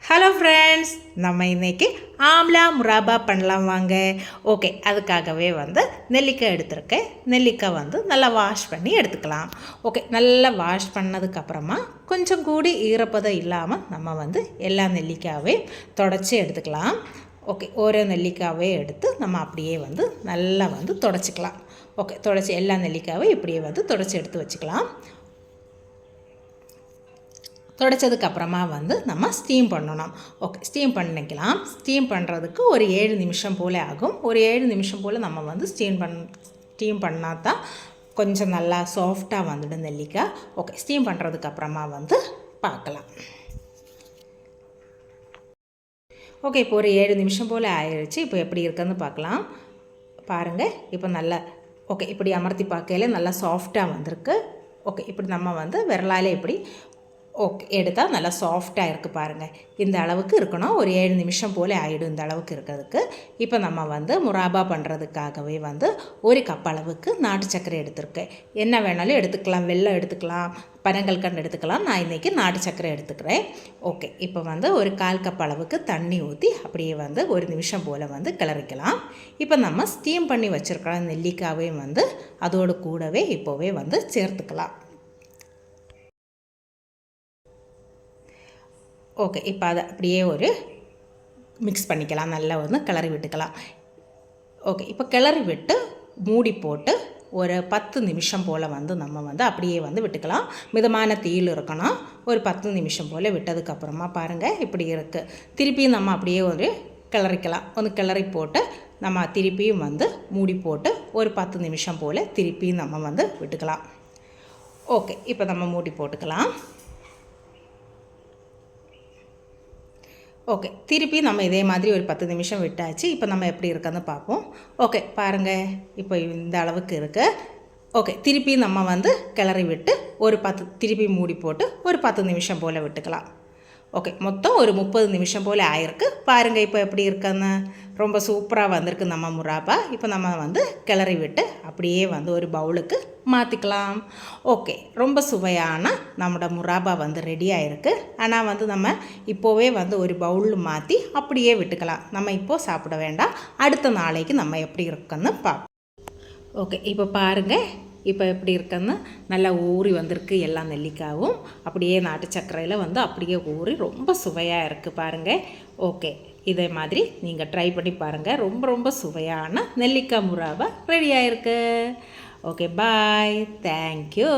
Hello friends, நம்ம இன்றைக்கி ஆம்லா முராபா பண்ணலாம் வாங்க. ஓகே, அதுக்காகவே நெல்லிக்காய் எடுத்துருக்கேன். நெல்லிக்காய் நல்லா வாஷ் பண்ணி எடுத்துக்கலாம். ஓகே, நல்லா வாஷ் பண்ணதுக்கப்புறமா கொஞ்சம் கூடி ஈரப்பதம் இல்லாமல் நம்ம எல்லா நெல்லிக்காயையும் தொடச்சி எடுத்துக்கலாம். ஓகே, ஓரோ நெல்லிக்காவே எடுத்து நம்ம அப்படியே நல்லா தொடச்சிக்கலாம். ஓகே, தொடச்சி எல்லா நெல்லிக்காயும் இப்படியே தொடச்சி எடுத்து வச்சுக்கலாம். தொடச்சதுக்கப்புறமா நம்ம ஸ்டீம் பண்ணணும். ஓகே, ஸ்டீம் பண்ணிக்கலாம். ஸ்டீம் பண்ணுறதுக்கு ஒரு 7 நிமிஷம் போல் ஆகும். ஒரு 7 நிமிஷம் போல் நம்ம ஸ்டீம் பண்ணால் தான் கொஞ்சம் நல்லா சாஃப்டாக வந்துடும் நெல்லிக்காய். ஓகே, ஸ்டீம் பண்ணுறதுக்கப்புறமா பார்க்கலாம். ஓகே, இப்போ ஒரு 7 நிமிஷம் போல் ஆயிடுச்சு. இப்போ எப்படி இருக்குன்னு பார்க்கலாம். பாருங்கள், இப்போ நல்லா ஓகே, இப்படி அமர்த்தி பார்க்கையில் நல்லா சாஃப்டாக வந்திருக்கு. ஓகே, இப்படி நம்ம விரலாலே இப்படி ஓகே எடுத்தால் நல்லா சாஃப்டாக இருக்குது பாருங்கள். இந்த அளவுக்கு இருக்கணும். ஒரு 7 நிமிஷம் போல் ஆகிடும் இந்த அளவுக்கு இருக்கிறதுக்கு. இப்போ நம்ம முராபா பண்ணுறதுக்காகவே ஒரு கப் அளவுக்கு நாட்டு சர்க்கரை எடுத்துருக்கேன். என்ன வேணாலும் எடுத்துக்கலாம். வெல்லம் எடுத்துக்கலாம், பனங்கல்கண்டு எடுத்துக்கலாம். நான் இன்றைக்கி நாட்டு சர்க்கரை எடுத்துக்கிறேன். ஓகே, இப்போ ஒரு 1/4 கப் அளவுக்கு தண்ணி ஊற்றி அப்படியே ஒரு நிமிஷம் போல் கிளறிக்கலாம். இப்போ நம்ம ஸ்டீம் பண்ணி வச்சுருக்கிற நெல்லிக்காவையும் அதோடு கூடவே இப்போவே சேர்த்துக்கலாம். ஓகே, இப்போ அதை அப்படியே ஒரு மிக்ஸ் பண்ணிக்கலாம். நல்லா கிளறி விட்டுக்கலாம். ஓகே, இப்போ கிளறி விட்டு மூடி போட்டு ஒரு 10 நிமிஷம் போல் நம்ம அப்படியே விட்டுக்கலாம். மிதமான தீயில் இருக்கணும். ஒரு 10 நிமிஷம் போல் விட்டதுக்கப்புறமா பாருங்கள் இப்படி இருக்குது. திருப்பியும் நம்ம அப்படியே ஒரு கிளறிக்கலாம். கிளறி போட்டு நம்ம திருப்பியும் மூடி போட்டு ஒரு 10 நிமிஷம் போல் திருப்பியும் நம்ம விட்டுக்கலாம். ஓகே, இப்போ நம்ம மூடி போட்டுக்கலாம். ஓகே, திருப்பி நம்ம இதே மாதிரி ஒரு 10 நிமிஷம் விட்டாச்சு. இப்போ நம்ம எப்படி இருக்குன்னு பார்ப்போம். ஓகே, பாருங்கள், இப்போ இந்த அளவுக்கு இருக்குது. ஓகே, திருப்பி நம்ம கிளறி விட்டு ஒரு 10 திருப்பி மூடி போட்டு ஒரு 10 நிமிஷம் போல் விட்டுக்கலாம். ஓகே, மொத்தம் ஒரு 30 நிமிஷம் போல் ஆயிருக்கு. பாருங்கள் இப்போ எப்படி இருக்குன்னு. ரொம்ப சூப்பராக வந்திருக்கு நம்ம முராபா. இப்போ நம்ம கிளறி விட்டு அப்படியே ஒரு பவுலுக்கு மாற்றிக்கலாம். ஓகே, ரொம்ப சுவையான நம்மளோட முராபா ரெடி ஆகிருக்கு. ஆனால் நம்ம இப்போவே ஒரு பவுலில் மாற்றி அப்படியே விட்டுக்கலாம். நம்ம இப்போது சாப்பிட வேண்டாம். அடுத்த நாளைக்கு நம்ம எப்படி இருக்குன்னு பார்ப்போம். ஓகே, இப்போ பாருங்கள் இப்போ எப்படி இருக்குன்னு. நல்லா ஊறி வந்திருக்கு எல்லா நெல்லிக்காயும். அப்படியே நாட்டு சர்க்கரையில் அப்படியே ஊறி ரொம்ப சுவையாக இருக்குது பாருங்கள். ஓகே, இதே மாதிரி நீங்கள் ட்ரை பண்ணி பாருங்கள். ரொம்ப ரொம்ப சுவையான நெல்லிக்காய் முராபா ரெடி ஆகிருக்கு. ஓகே, பாய், தேங்க்யூ.